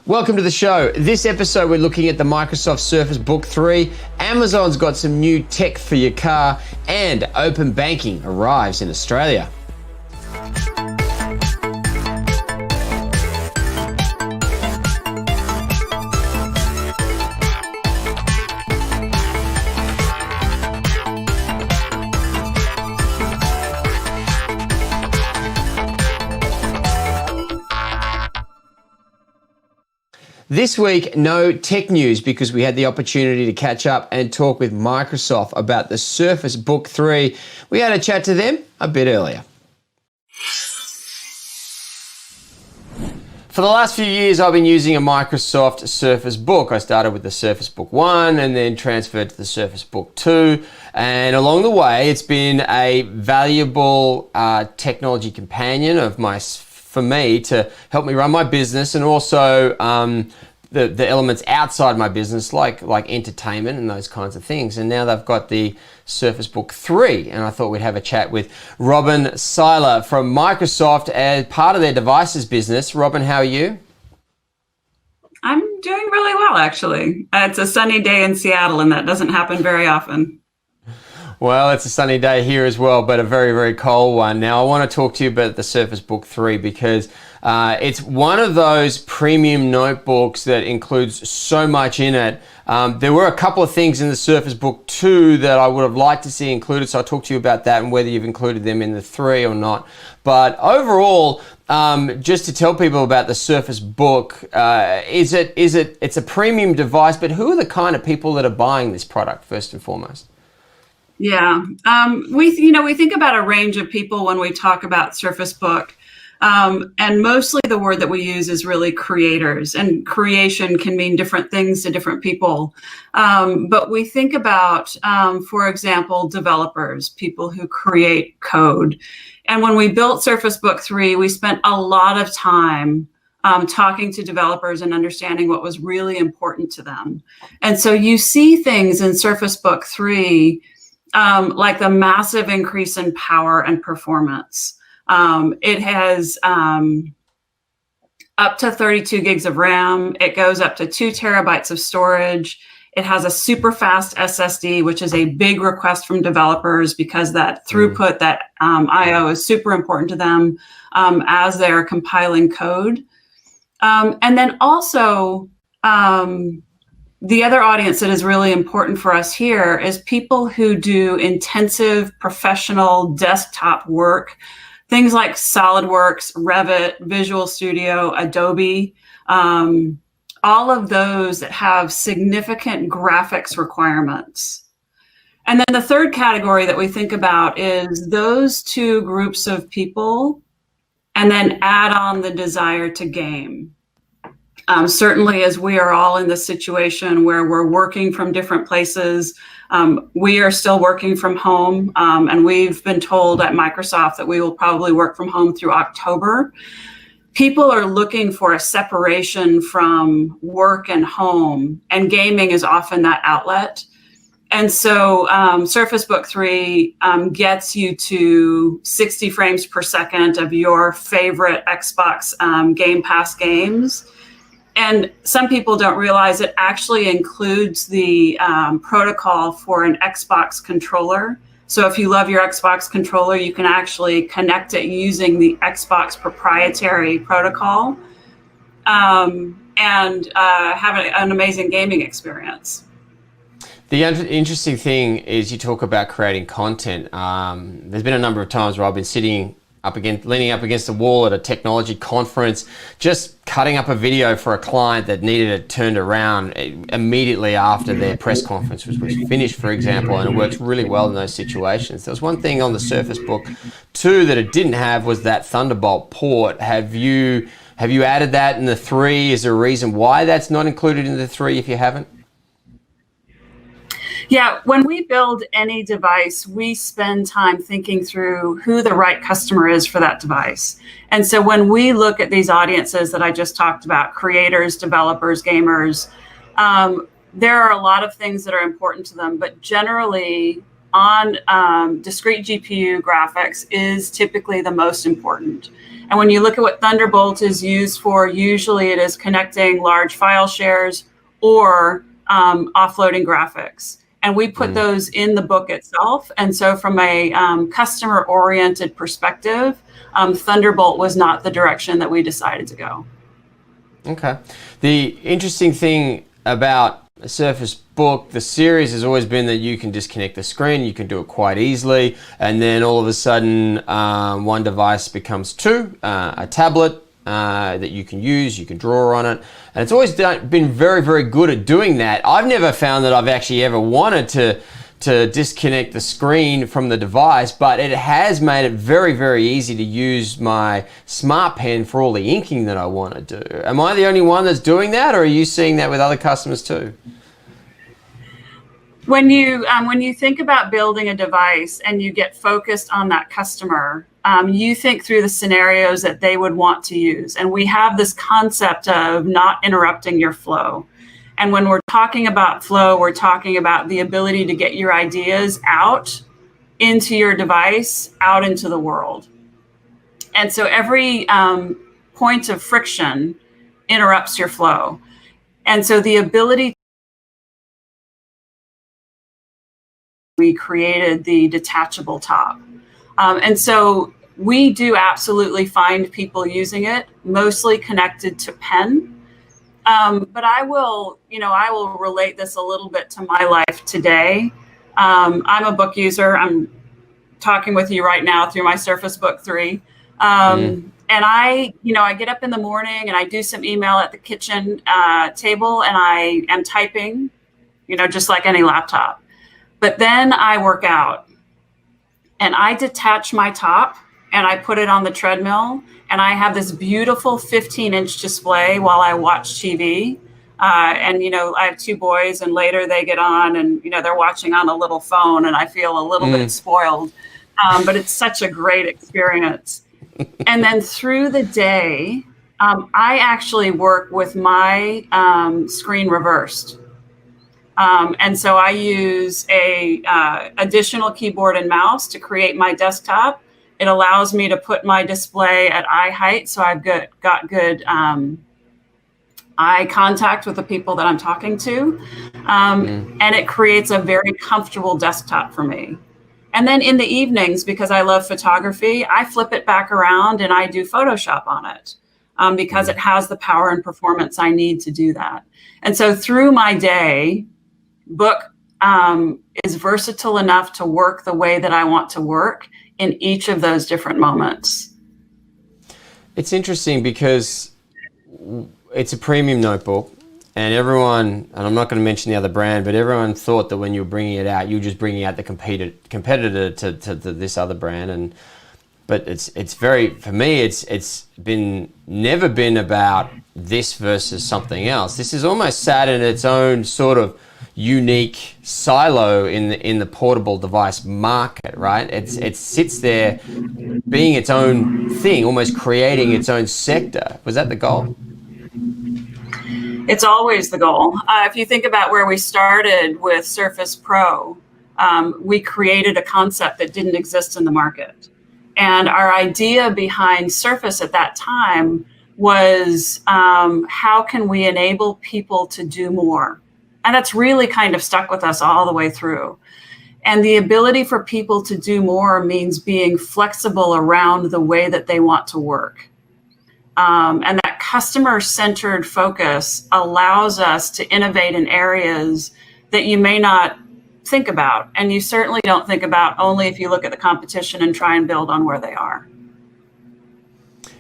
Welcome to the show. This episode, we're looking at the Microsoft Surface Book 3. Amazon's got some new tech for your car, and open banking arrives in Australia. This week, no tech news because we had the opportunity to catch up and talk with Microsoft about the Surface Book 3. We had a chat to them a bit earlier. For the last few years, I've been using a Microsoft Surface Book. I started with the Surface Book 1 and then transferred to the Surface Book 2. And along the way, it's been a valuable technology companion for me to help me run my business, and also the elements outside my business like entertainment and those kinds of things. And now they've got the Surface Book 3, and I thought we'd have a chat with Robin Seiler from Microsoft as part of their devices business. Robin, how are you? I'm doing really well, actually. It's a sunny day in Seattle, and that doesn't happen very often. Well, it's a sunny day here as well, but a very, very cold one. Now, I want to talk to you about the Surface Book 3 because it's one of those premium notebooks that includes so much in it. There were a couple of things in the Surface Book 2 that I would have liked to see included, so I'll talk to you about that and whether you've included them in the 3 or not. But overall, just to tell people about the Surface Book, it's a premium device, but who are the kind of people that are buying this product first and foremost? Yeah, we think about a range of people when we talk about Surface Book, and mostly the word that we use is really creators, and creation can mean different things to different people. But we think about, for example, developers, people who create code. And when we built Surface Book 3, we spent a lot of time talking to developers and understanding what was really important to them. And so you see things in Surface Book 3 like the massive increase in power and performance. It has up to 32 gigs of RAM. It goes up to 2 terabytes of storage. It has a super fast SSD, which is a big request from developers because that throughput, that I/O is super important to them as they're compiling code. And then also, the other audience that is really important for us here is people who do intensive professional desktop work, things like SolidWorks, Revit, Visual Studio, Adobe, all of those that have significant graphics requirements. And then the third category that we think about is those two groups of people, and then add on the desire to game. Certainly, as we are all in this situation where we're working from different places, we are still working from home, and we've been told at Microsoft that we will probably work from home through October. People are looking for a separation from work and home, and gaming is often that outlet. And so Surface Book 3 gets you to 60 frames per second of your favorite Xbox Game Pass games. And some people don't realize it actually includes the protocol for an Xbox controller. So if you love your Xbox controller, you can actually connect it using the Xbox proprietary protocol and have an amazing gaming experience. The interesting thing is you talk about creating content. There's been a number of times where I've been leaning up against the wall at a technology conference, just cutting up a video for a client that needed it turned around immediately after their press conference was finished, for example, and it works really well in those situations. There was one thing on the Surface Book 2 that it didn't have was that Thunderbolt port. Have you added that in the 3? Is there a reason why that's not included in the 3 if you haven't? Yeah, when we build any device, we spend time thinking through who the right customer is for that device. And so when we look at these audiences that I just talked about, creators, developers, gamers, there are a lot of things that are important to them, but generally on discrete GPU graphics is typically the most important. And when you look at what Thunderbolt is used for, usually it is connecting large file shares or offloading graphics. And we put those in the book itself. And so from a customer-oriented perspective, Thunderbolt was not the direction that we decided to go. Okay. The interesting thing about a Surface Book, the series, has always been that you can disconnect the screen, you can do it quite easily, and then all of a sudden one device becomes two, a tablet that you can use, you can draw on it, and it's always been very, very good at doing that. I've never found that I've actually ever wanted to disconnect the screen from the device, but it has made it very, very easy to use my Smart Pen for all the inking that I want to do. Am I the only one that's doing that, or are you seeing that with other customers too? When you think about building a device and you get focused on that customer, you think through the scenarios that they would want to use. And we have this concept of not interrupting your flow. And when we're talking about flow, we're talking about the ability to get your ideas out into your device, out into the world. And so every point of friction interrupts your flow. And so the ability, we created the detachable top. And so we do absolutely find people using it, mostly connected to pen. But I will relate this a little bit to my life today. I'm a book user. I'm talking with you right now through my Surface Book 3. And I get up in the morning and I do some email at the kitchen table, and I am typing, just like any laptop. But then I work out and I detach my top and I put it on the treadmill, and I have this beautiful 15-inch display while I watch TV. And I have two boys, and later they get on and, they're watching on a little phone, and I feel a little bit spoiled. But it's such a great experience. And then through the day, I actually work with my screen reversed. And so I use a additional keyboard and mouse to create my desktop. It allows me to put my display at eye height, so I've got good eye contact with the people that I'm talking to. And it creates a very comfortable desktop for me. And then in the evenings, because I love photography, I flip it back around and I do Photoshop on it because it has the power and performance I need to do that. And so through my day, Book is versatile enough to work the way that I want to work in each of those different moments. It's interesting because it's a premium notebook, and everyone, and I'm not going to mention the other brand, but everyone thought that when you were bringing it out, you were just bringing out the competitor to this other brand. But it's very, for me, it's been never been about this versus something else. This is almost sat in its own sort of unique silo in the portable device market, right? It sits there being its own thing, almost creating its own sector. Was that the goal? It's always the goal. If you think about where we started with Surface Pro, we created a concept that didn't exist in the market. And our idea behind Surface at that time was how can we enable people to do more? And that's really kind of stuck with us all the way through. And the ability for people to do more means being flexible around the way that they want to work. And that customer-centered focus allows us to innovate in areas that you may not think about. And you certainly don't think about only if you look at the competition and try and build on where they are.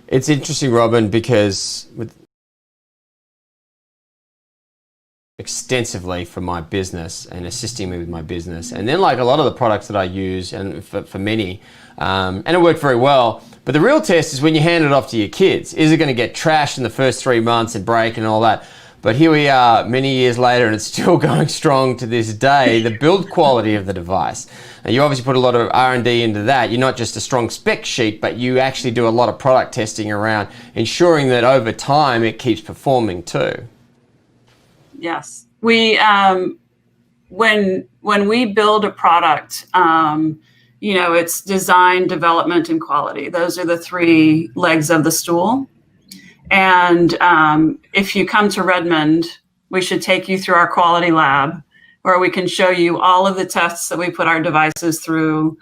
It's interesting, Robin, because with extensively for my business and assisting me with my business, and then like a lot of the products that I use, and for many, and it worked very well. But the real test is when you hand it off to your kids. Is it going to get trashed in the first 3 months and break and all that? But here we are many years later, and it's still going strong to this day. The build quality of the device. Now, you obviously put a lot of R&D into that. You're not just a strong spec sheet, but you actually do a lot of product testing around ensuring that over time it keeps performing too. Yes, we when we build a product, it's design, development, and quality. Those are the three legs of the stool. And if you come to Redmond, we should take you through our quality lab, where we can show you all of the tests that we put our devices through,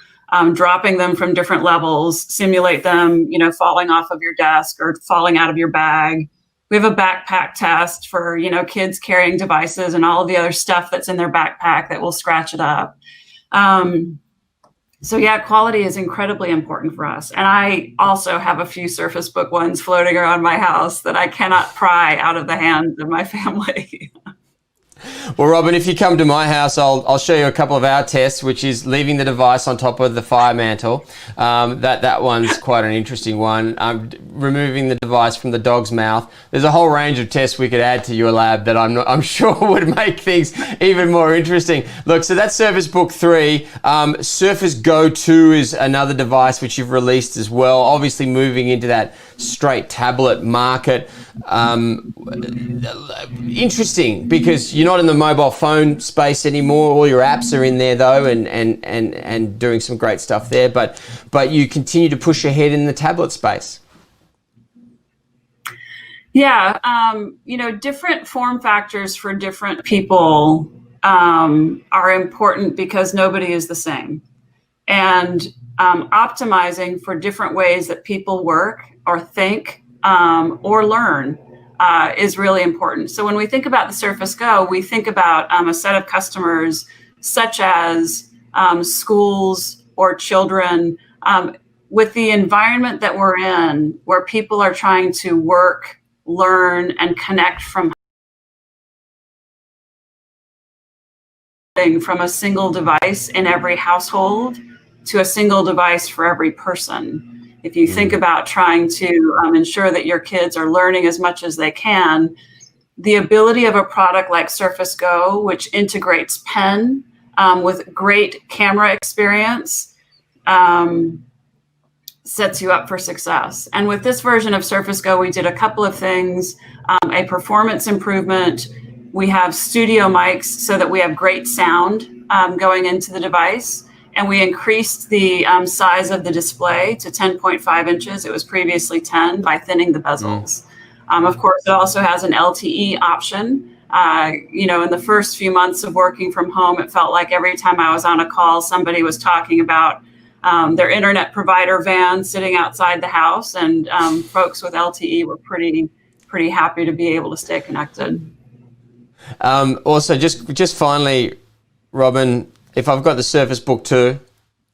dropping them from different levels, simulate them, falling off of your desk or falling out of your bag. We have a backpack test for, kids carrying devices and all of the other stuff that's in their backpack that will scratch it up. So yeah, quality is incredibly important for us. And I also have a few Surface Book 1s floating around my house that I cannot pry out of the hands of my family. Well, Robin, if you come to my house, I'll show you a couple of our tests, which is leaving the device on top of the fire mantle. That one's quite an interesting one. Removing the device from the dog's mouth. There's a whole range of tests we could add to your lab that I'm sure would make things even more interesting. Look, so that's Surface Book 3. Surface Go 2 is another device which you've released as well. Obviously moving into that straight tablet market. Interesting, because you're not in the mobile phone space anymore. All your apps are in there though, and doing some great stuff there. But you continue to push ahead in the tablet space. Yeah, different form factors for different people are important because nobody is the same, and optimizing for different ways that people work or think or learn is really important. So when we think about the Surface Go, we think about a set of customers such as schools or children with the environment that we're in, where people are trying to work, learn, and connect from a single device in every household to a single device for every person. If you think about trying to ensure that your kids are learning as much as they can, the ability of a product like Surface Go, which integrates pen with great camera experience, sets you up for success. And with this version of Surface Go, we did a couple of things. A performance improvement. We have studio mics so that we have great sound going into the device. And we increased the size of the display to 10.5 inches. It was previously 10 by thinning the bezels. Of course, it also has an LTE option. In the first few months of working from home, it felt like every time I was on a call, somebody was talking about their internet provider van sitting outside the house, and folks with LTE were pretty happy to be able to stay connected. Also, just finally, Robin, if I've got the Surface Book 2,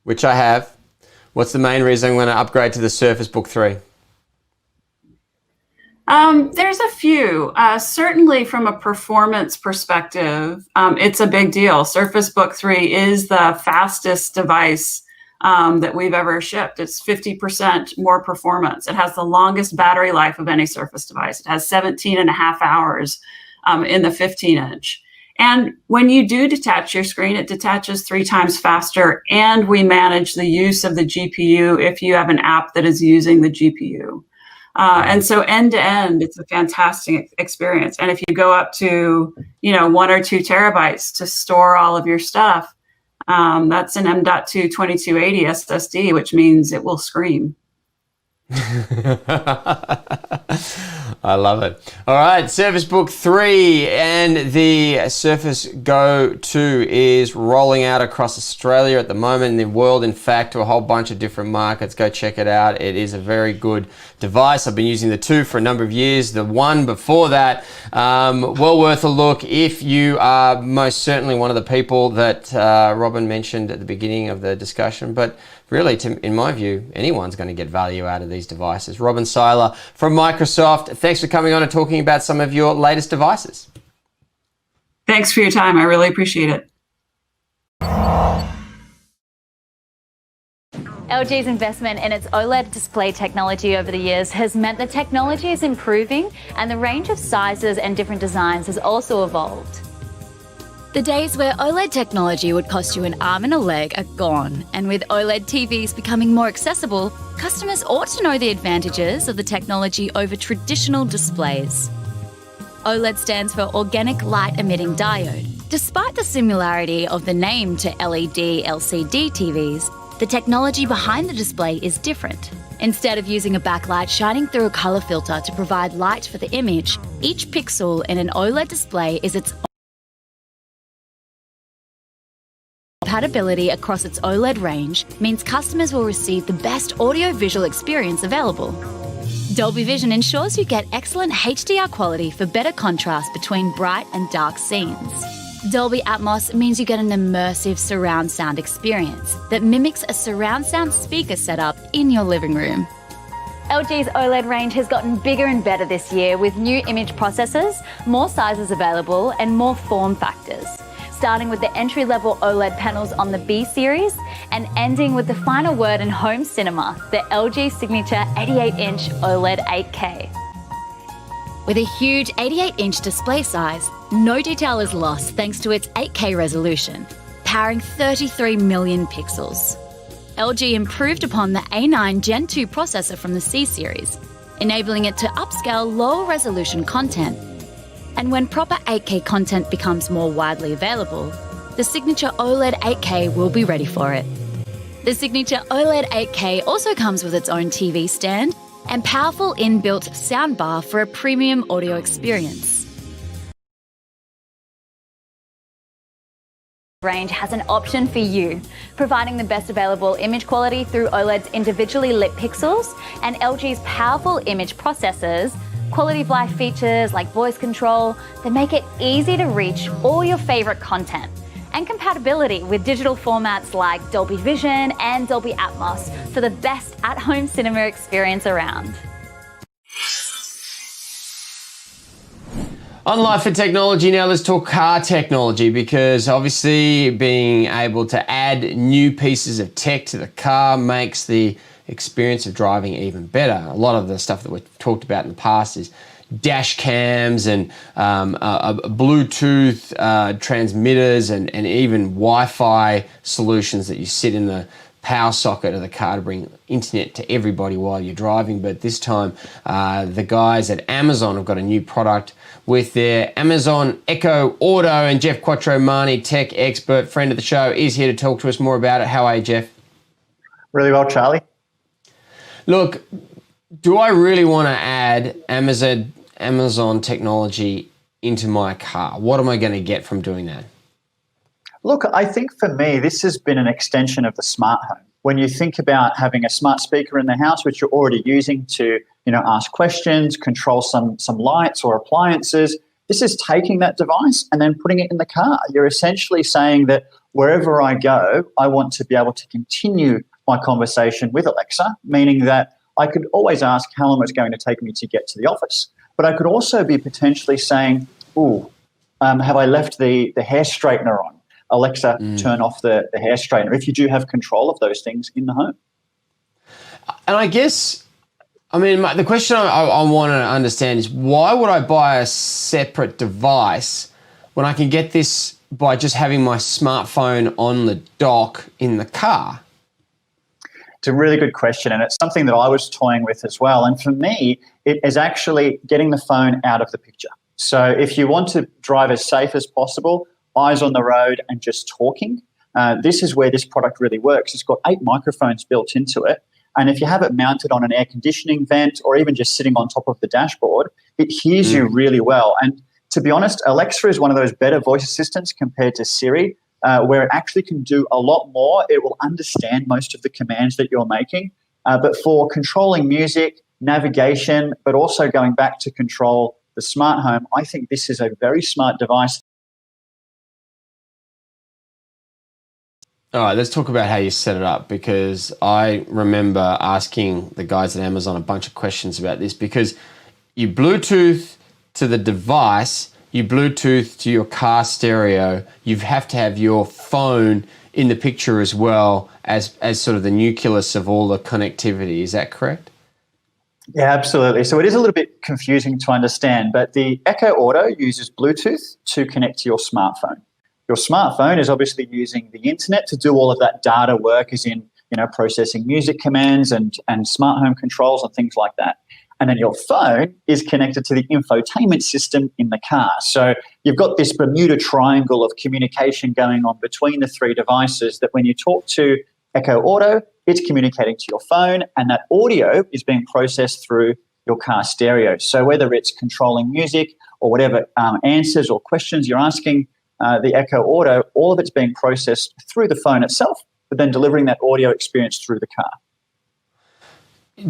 which I have, what's the main reason I'm going to upgrade to the Surface Book 3? There's a few. Certainly from a performance perspective, it's a big deal. Surface Book 3 is the fastest device that we've ever shipped. It's 50% more performance. It has the longest battery life of any Surface device. It has 17 and a half hours in the 15-inch. And when you do detach your screen, it detaches 3 times faster, and we manage the use of the GPU if you have an app that is using the GPU. And so end to end, it's a fantastic experience. And if you go up to, 1 or 2 terabytes to store all of your stuff, that's an M.2 2280 SSD, which means it will scream. I love it. All right, Surface Book 3 and the Surface Go 2 is rolling out across Australia at the moment, in the world, in fact, to a whole bunch of different markets. Go check it out. It is a very good device. I've been using the 2 for a number of years. The 1 before that, well worth a look if you are most certainly one of the people that Robin mentioned at the beginning of the discussion. But really, in my view, anyone's going to get value out of these devices. Robin Seiler from Microsoft, thanks for coming on and talking about some of your latest devices. Thanks for your time. I really appreciate it. LG's investment in its OLED display technology over the years has meant the technology is improving, and the range of sizes and different designs has also evolved. The days where OLED technology would cost you an arm and a leg are gone, and with OLED TVs becoming more accessible, customers ought to know the advantages of the technology over traditional displays. OLED stands for Organic Light Emitting Diode. Despite the similarity of the name to LED LCD TVs, The technology behind the display is different. Instead of using a backlight shining through a colour filter to provide light for the image, each pixel in an OLED display is its own compatibility across its OLED range means customers will receive the best audio-visual experience available. Dolby Vision ensures you get excellent HDR quality for better contrast between bright and dark scenes. Dolby Atmos means you get an immersive surround sound experience that mimics a surround sound speaker setup in your living room. LG's OLED range has gotten bigger and better this year with new image processors, more sizes available, and more form factors. Starting with the entry-level OLED panels on the B series and ending with the final word in home cinema, the LG Signature 88-inch OLED 8K. With a huge 88-inch display size, no detail is lost thanks to its 8K resolution, powering 33 million pixels. LG improved upon the A9 Gen 2 processor from the C series, enabling it to upscale lower resolution content. And when proper 8K content becomes more widely available, the Signature OLED 8K will be ready for it. The Signature OLED 8K also comes with its own TV stand and powerful inbuilt soundbar for a premium audio experience. Range has an option for you, providing the best available image quality through OLED's individually lit pixels and LG's powerful image processors, quality of life features like voice control that make it easy to reach all your favorite content, and compatibility with digital formats like Dolby Vision and Dolby Atmos for the best at-home cinema experience around. On Life and Technology, now let's talk car technology, because obviously being able to add new pieces of tech to the car makes the experience of driving even better. A lot of the stuff that we've talked about in the past is dash cams and Bluetooth transmitters and even Wi-Fi solutions that you sit in the power socket of the car to bring internet to everybody while you're driving. But this time, the guys at Amazon have got a new product with their Amazon Echo Auto, and Geoff Quattromani, tech expert, friend of the show, is here to talk to us more about it. How are you, Geoff? Really well, Charlie. Look, do I really want to add Amazon technology into my car? What am I going to get from doing that? Look, I think for me, this has been an extension of the smart home. When you think about having a smart speaker in the house, which you're already using to, ask questions, control some lights or appliances, this is taking that device and then putting it in the car. You're essentially saying that wherever I go, I want to be able to continue my conversation with Alexa, meaning that I could always ask how long it's going to take me to get to the office. But I could also be potentially saying, have I left the hair straightener on? Alexa, turn off the hair straightener, if you do have control of those things in the home. And I guess, the question I want to understand is, why would I buy a separate device when I can get this by just having my smartphone on the dock in the car? It's a really good question, and it's something that I was toying with as well. And for me, it is actually getting the phone out of the picture. So if you want to drive as safe as possible, eyes on the road and just talking, this is where this product really works. It's got 8 microphones built into it. And if you have it mounted on an air conditioning vent or even just sitting on top of the dashboard, it hears you really well. And to be honest, Alexa is one of those better voice assistants compared to Siri, where it actually can do a lot more. It will understand most of the commands that you're making. But for controlling music, navigation, but also going back to control the smart home, I think this is a very smart device. All right, let's talk about how you set it up, because I remember asking the guys at Amazon a bunch of questions about this, because you Bluetooth to the device, you Bluetooth to your car stereo, you have to have your phone in the picture as well as sort of the nucleus of all the connectivity. Is that correct? Yeah, absolutely. So it is a little bit confusing to understand, but the Echo Auto uses Bluetooth to connect to your smartphone. Your smartphone is obviously using the internet to do all of that data work, as in, processing music commands and smart home controls and things like that. And then your phone is connected to the infotainment system in the car. So you've got this Bermuda Triangle of communication going on between the 3 devices, that when you talk to Echo Auto, it's communicating to your phone, and that audio is being processed through your car stereo. So whether it's controlling music or whatever answers or questions you're asking the Echo Auto, all of it's being processed through the phone itself, but then delivering that audio experience through the car.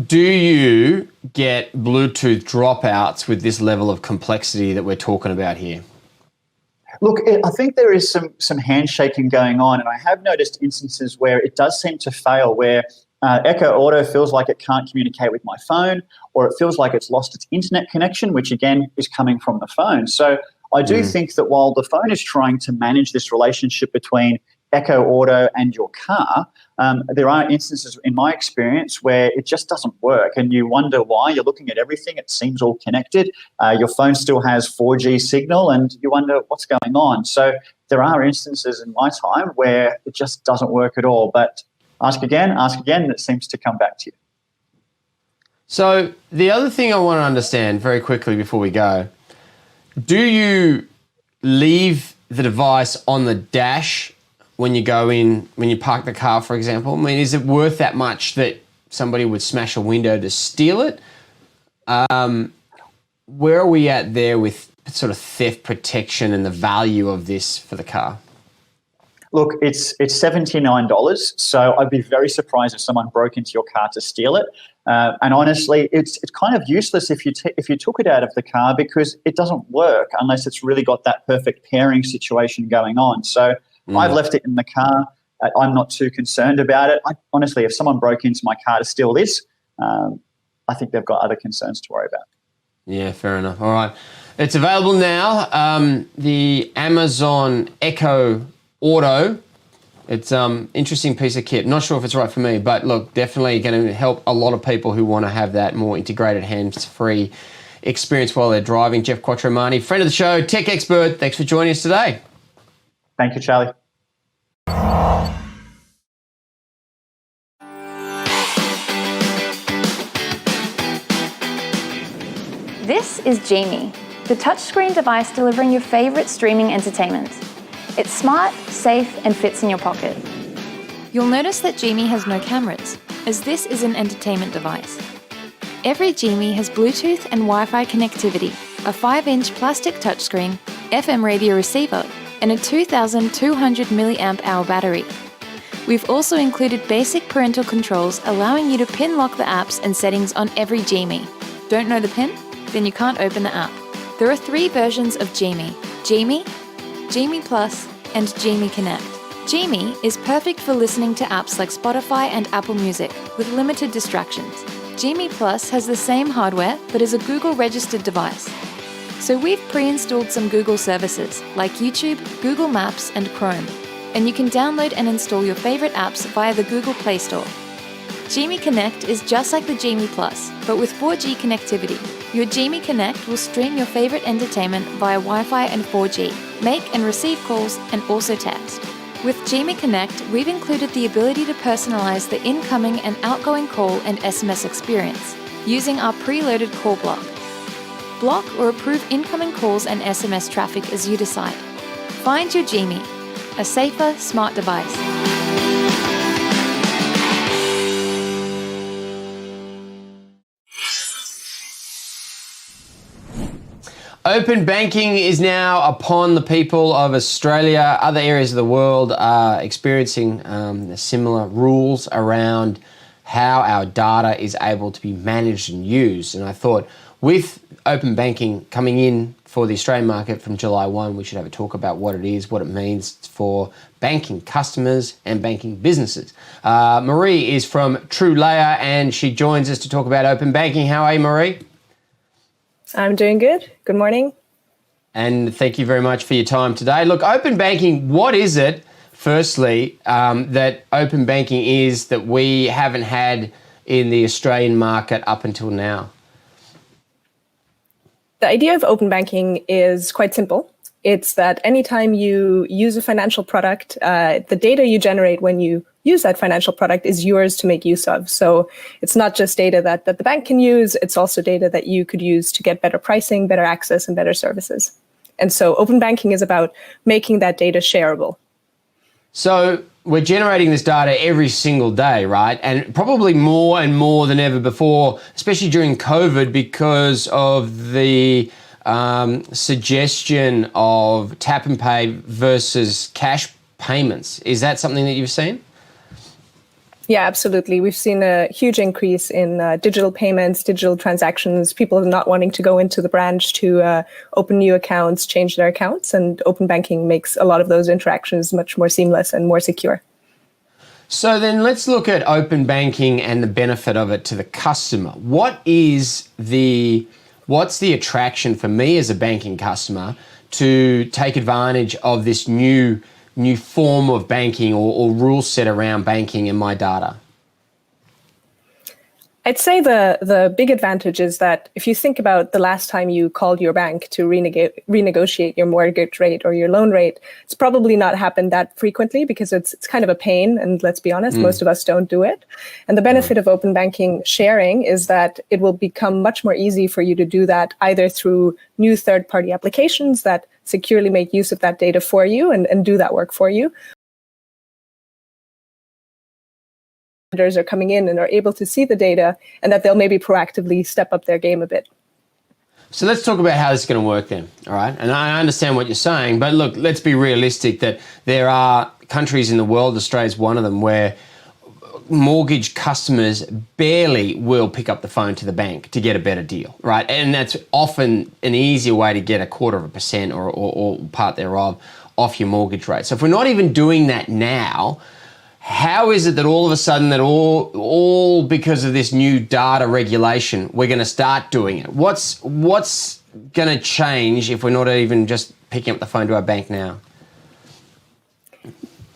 Do you get Bluetooth dropouts with this level of complexity that we're talking about here? Look, I think there is some handshaking going on, and I have noticed instances where it does seem to fail, where Echo Auto feels like it can't communicate with my phone, or it feels like it's lost its internet connection, which again is coming from the phone. So I do think that while the phone is trying to manage this relationship between Echo Auto and your car, there are instances in my experience where it just doesn't work, and you wonder why. You're looking at everything, it seems all connected. Your phone still has 4G signal, and you wonder what's going on. So there are instances in my time where it just doesn't work at all. But ask again, and it seems to come back to you. So the other thing I want to understand very quickly before we go, do you leave the device on the dash when you go in, when you park the car, for example? I mean, is it worth that much that somebody would smash a window to steal it? Where are we at there with sort of theft protection and the value of this for the car? Look, it's $79, so I'd be very surprised if someone broke into your car to steal it. And honestly, it's kind of useless if you took it out of the car, because it doesn't work unless it's really got that perfect pairing situation going on. So I've left it in the car. I'm not too concerned about it. Honestly, if someone broke into my car to steal this, I think they've got other concerns to worry about. Yeah, fair enough. All right. It's available now. The Amazon Echo Auto. It's interesting piece of kit. Not sure if it's right for me, but look, definitely going to help a lot of people who want to have that more integrated, hands-free experience while they're driving. Geoff Quattromani, friend of the show, tech expert. Thanks for joining us today. Thank you, Charlie. This is Genie, the touchscreen device delivering your favorite streaming entertainment. It's smart, safe, and fits in your pocket. You'll notice that Genie has no cameras, as this is an entertainment device. Every Genie has Bluetooth and Wi-Fi connectivity, a 5-inch plastic touchscreen, FM radio receiver, and a 2,200 mAh battery. We've also included basic parental controls allowing you to pin lock the apps and settings on every Genie. Don't know the pin? Then you can't open the app. There are 3 versions of Genie: Genie, Genie Plus, and Genie Connect. Genie is perfect for listening to apps like Spotify and Apple Music with limited distractions. Genie Plus has the same hardware but is a Google-registered device. So we've pre-installed some Google services like YouTube, Google Maps, and Chrome, and you can download and install your favorite apps via the Google Play Store. Genie Connect is just like the Genie Plus, but with 4G connectivity. Your Genie Connect will stream your favorite entertainment via Wi-Fi and 4G, make and receive calls, and also text. With Genie Connect, we've included the ability to personalize the incoming and outgoing call and SMS experience using our preloaded call block. Block or approve incoming calls and SMS traffic as you decide. Find your Genie, a safer, smart device. Open banking is now upon the people of Australia. Other areas of the world are experiencing similar rules around how our data is able to be managed and used. And I thought with open banking coming in for the Australian market from July 1, we should have a talk about what it is, what it means for banking customers and banking businesses. Marie is from TrueLayer and she joins us to talk about open banking. How are you, Marie? I'm doing good. Good morning. And thank you very much for your time today. Look, open banking, what is it, firstly, that open banking is that we haven't had in the Australian market up until now? The idea of open banking is quite simple. It's that anytime you use a financial product, the data you generate when you use that financial product is yours to make use of. So it's not just data that the bank can use, it's also data that you could use to get better pricing, better access, and better services. And so open banking is about making that data shareable. So we're generating this data every single day, right? And probably more and more than ever before, especially during COVID, because of the suggestion of tap and pay versus cash payments. Is that something that you've seen? Yeah, absolutely. We've seen a huge increase in digital payments, digital transactions, people not wanting to go into the branch to open new accounts, change their accounts, and open banking makes a lot of those interactions much more seamless and more secure. So then let's look at open banking and the benefit of it to the customer. What's the attraction for me as a banking customer to take advantage of this new form of banking or rule set around banking and my data? I'd say the big advantage is that if you think about the last time you called your bank to renegotiate your mortgage rate or your loan rate, it's probably not happened that frequently because it's kind of a pain. And let's be honest, most of us don't do it. And the benefit of open banking sharing is that it will become much more easy for you to do that either through new third-party applications that securely make use of that data for you and do that work for you. Are coming in and are able to see the data and that they'll maybe proactively step up their game a bit. So let's talk about how this is going to work then, all right? And I understand what you're saying, but look, let's be realistic that there are countries in the world, Australia's one of them, where mortgage customers barely will pick up the phone to the bank to get a better deal, right? And that's often an easier way to get 0.25% or part thereof off your mortgage rate. So if we're not even doing that now, how is it that all of a sudden that all because of this new data regulation, we're going to start doing it? What's going to change if we're not even just picking up the phone to our bank now?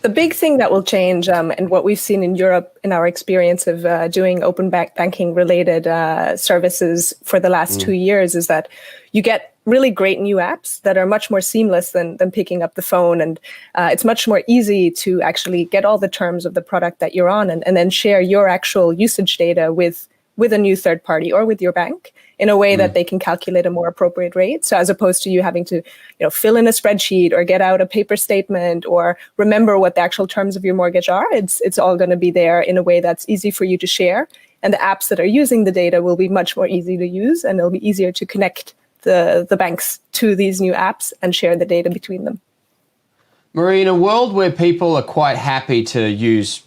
The big thing that will change, and what we've seen in Europe in our experience of doing open banking related services for the last 2 years, is that you get really great new apps that are much more seamless than picking up the phone. And it's much more easy to actually get all the terms of the product that you're on and then share your actual usage data with a new third party or with your bank in a way that they can calculate a more appropriate rate. So as opposed to you having to, fill in a spreadsheet or get out a paper statement or remember what the actual terms of your mortgage are, it's all going to be there in a way that's easy for you to share. And the apps that are using the data will be much more easy to use, and it'll be easier to connect the banks to these new apps and share the data between them. Marie, in a world where people are quite happy to use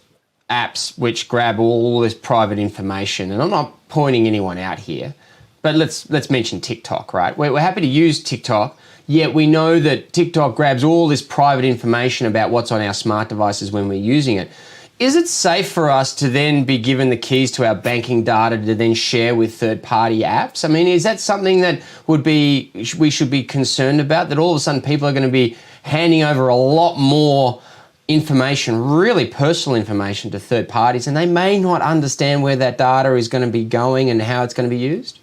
apps which grab all this private information, and I'm not pointing anyone out here, but let's mention TikTok, right? We're happy to use TikTok, yet we know that TikTok grabs all this private information about what's on our smart devices when we're using it. Is it safe for us to then be given the keys to our banking data to then share with third-party apps? I mean, is that something that we should be concerned about, that all of a sudden people are going to be handing over a lot more information, really personal information, to third parties, and they may not understand where that data is going to be going and how it's going to be used?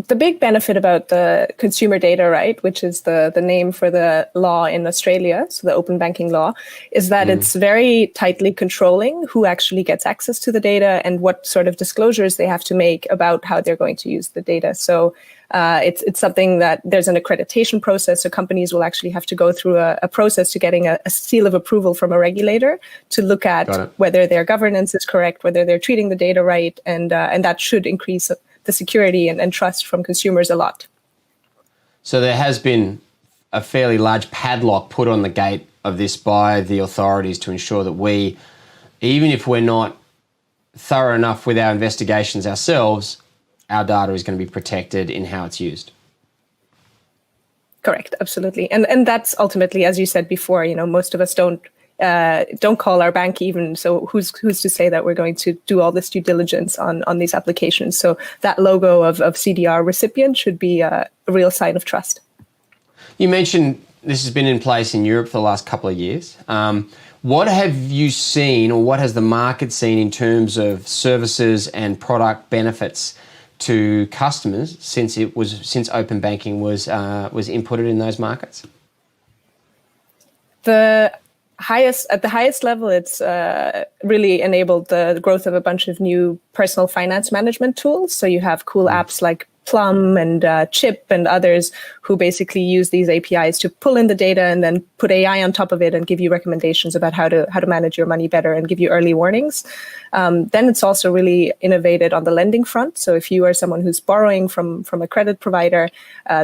The big benefit about the consumer data right, which is the name for the law in Australia, so the open banking law, is that it's very tightly controlling who actually gets access to the data and what sort of disclosures they have to make about how they're going to use the data. So it's something that there's an accreditation process, so companies will actually have to go through a process to getting a seal of approval from a regulator to look at whether their governance is correct, whether they're treating the data right, and that should increase the security and trust from consumers a lot. So there has been a fairly large padlock put on the gate of this by the authorities to ensure that we, even if we're not thorough enough with our investigations ourselves, our data is going to be protected in how it's used. Correct, absolutely. And that's ultimately, as you said before, most of us don't call our bank even. So who's to say that we're going to do all this due diligence on these applications? So that logo of CDR recipient should be a real sign of trust. You mentioned this has been in place in Europe for the last couple of years. What have you seen, or what has the market seen in terms of services and product benefits to customers since open banking was inputted in those markets? At the highest level, it's really enabled the growth of a bunch of new personal finance management tools. So you have cool apps like Plum and Chip and others who basically use these APIs to pull in the data and then put AI on top of it and give you recommendations about how to manage your money better and give you early warnings. Then it's also really innovated on the lending front. So if you are someone who's borrowing from a credit provider,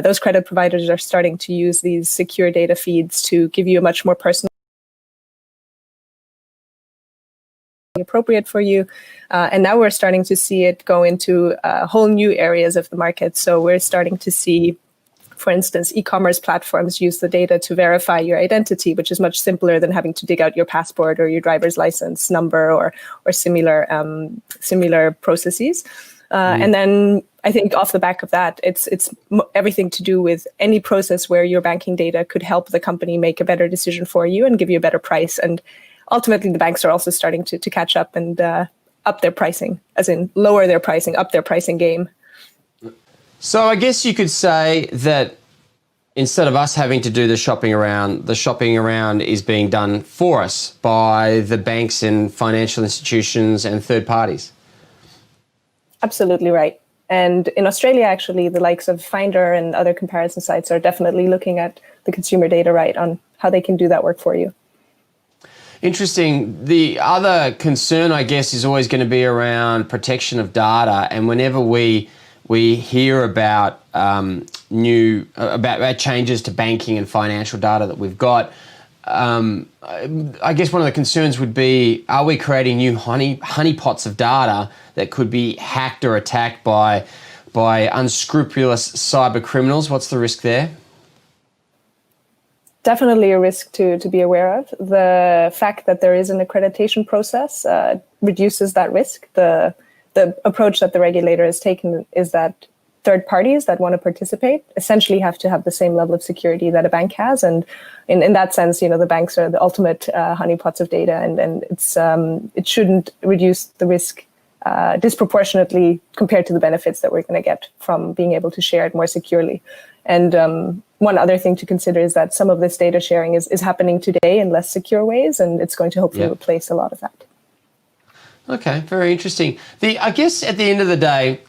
those credit providers are starting to use these secure data feeds to give you a much more personal appropriate for you. And now we're starting to see it go into whole new areas of the market. So we're starting to see, for instance, e-commerce platforms use the data to verify your identity, which is much simpler than having to dig out your passport or your driver's license number or similar processes. And then I think off the back of that, it's everything to do with any process where your banking data could help the company make a better decision for you and give you a better price. And ultimately, the banks are also starting to catch up and up their pricing, as in lower their pricing, up their pricing game. So I guess you could say that instead of us having to do the shopping around is being done for us by the banks and financial institutions and third parties. Absolutely right. And in Australia, actually, the likes of Finder and other comparison sites are definitely looking at the consumer data right on how they can do that work for you. Interesting. The other concern, I guess, is always going to be around protection of data. And whenever we hear about about changes to banking and financial data that we've got, I guess one of the concerns would be: are we creating new honeypots of data that could be hacked or attacked by unscrupulous cyber criminals? What's the risk there? Definitely a risk to be aware of. The fact that there is an accreditation process reduces that risk. The approach that the regulator has taken is that third parties that want to participate essentially have to have the same level of security that a bank has. And in that sense, the banks are the ultimate honeypots of data, and it shouldn't reduce the risk disproportionately compared to the benefits that we're going to get from being able to share it more securely. And one other thing to consider is that some of this data sharing is happening today in less secure ways, and it's going to hopefully replace a lot of that. Okay, very interesting. I guess at the end of the day,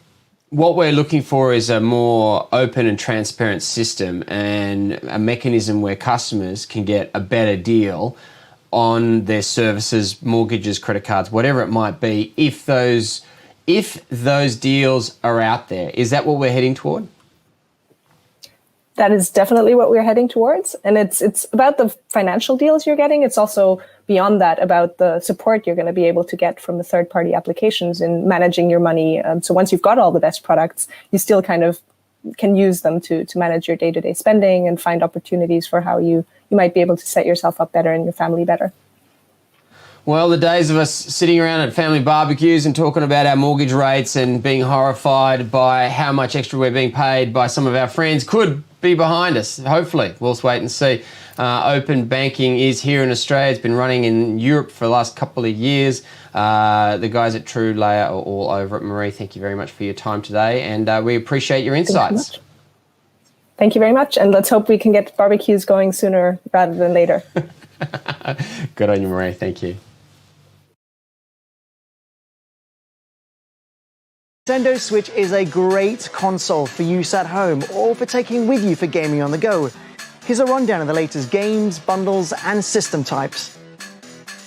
what we're looking for is a more open and transparent system and a mechanism where customers can get a better deal on their services, mortgages, credit cards, whatever it might be, if those deals are out there. Is that what we're heading toward? That is definitely what we're heading towards. And it's about the financial deals you're getting. It's also beyond that about the support you're going to be able to get from the third-party applications in managing your money. So once you've got all the best products, you still kind of can use them to manage your day-to-day spending and find opportunities for how you might be able to set yourself up better and your family better. Well, the days of us sitting around at family barbecues and talking about our mortgage rates and being horrified by how much extra we're being paid by some of our friends could be behind us. Hopefully, we'll wait and see. Open banking is here in Australia. It's been running in Europe for the last couple of years. The guys at True Layer are all over it. Marie, thank you very much for your time today, and we appreciate your insights. Thank you very much, and let's hope we can get barbecues going sooner rather than later. Good on you, Marie. Thank you. Nintendo Switch is a great console for use at home or for taking with you for gaming on the go. Here's a rundown of the latest games, bundles, and system types.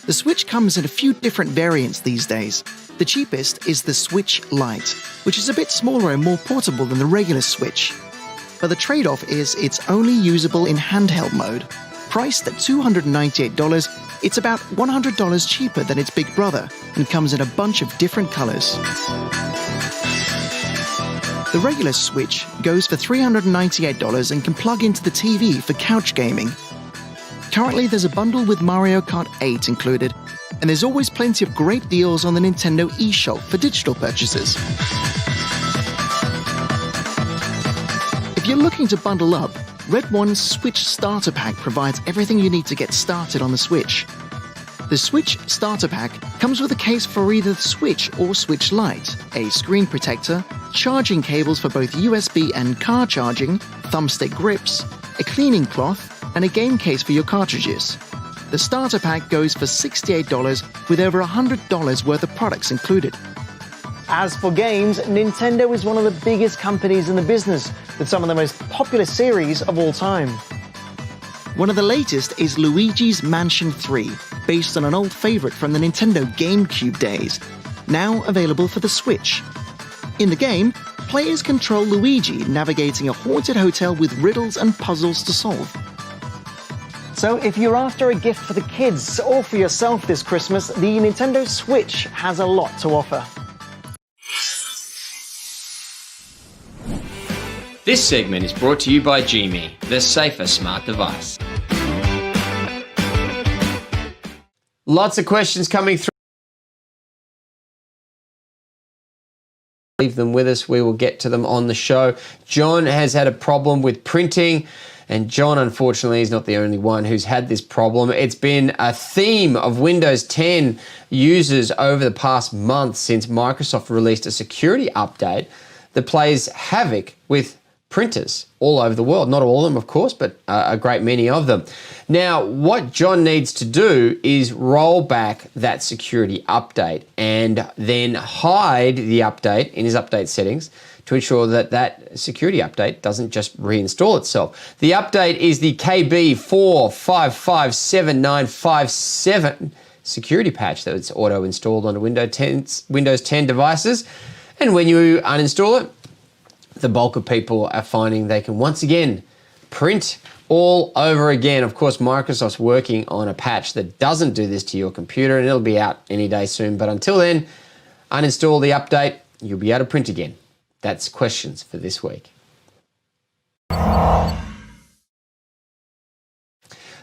The Switch comes in a few different variants these days. The cheapest is the Switch Lite, which is a bit smaller and more portable than the regular Switch. But the trade-off is it's only usable in handheld mode. Priced at $298, it's about $100 cheaper than its big brother and comes in a bunch of different colors. The regular Switch goes for $398 and can plug into the TV for couch gaming. Currently, there's a bundle with Mario Kart 8 included, and there's always plenty of great deals on the Nintendo eShop for digital purchases. If you're looking to bundle up, Red One's Switch Starter Pack provides everything you need to get started on the Switch. The Switch Starter Pack comes with a case for either the Switch or Switch Lite, a screen protector, charging cables for both USB and car charging, thumbstick grips, a cleaning cloth, and a game case for your cartridges. The starter pack goes for $68 with over $100 worth of products included. As for games, Nintendo is one of the biggest companies in the business, with some of the most popular series of all time. One of the latest is Luigi's Mansion 3, based on an old favorite from the Nintendo GameCube days, now available for the Switch. In the game, players control Luigi navigating a haunted hotel with riddles and puzzles to solve. So if you're after a gift for the kids or for yourself this Christmas, the Nintendo Switch has a lot to offer. This segment is brought to you by Geoff, the safer smart device. Lots of questions coming through. Leave them with us. We will get to them on the show. John has had a problem with printing, and John, unfortunately, is not the only one who's had this problem. It's been a theme of Windows 10 users over the past month since Microsoft released a security update that plays havoc with printers all over the world. Not all of them, of course, but a great many of them. Now, what John needs to do is roll back that security update and then hide the update in his update settings to ensure that that security update doesn't just reinstall itself. The update is the KB4557957 security patch that's auto-installed onto Windows 10 devices. And when you uninstall it, the bulk of people are finding they can once again print all over again. Of course, Microsoft's working on a patch that doesn't do this to your computer, and it'll be out any day soon. But until then, uninstall the update, you'll be able to print again. That's questions for this week.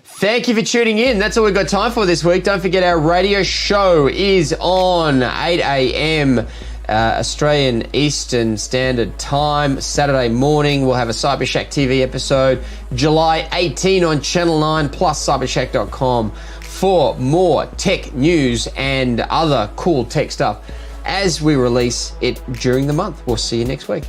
Thank you for tuning in. That's all we've got time for this week. Don't forget our radio show is on 8 a.m. Australian Eastern Standard Time. Saturday morning, we'll have a Cybershack TV episode. July 18 on Channel 9 plus cybershack.com for more tech news and other cool tech stuff as we release it during the month. We'll see you next week.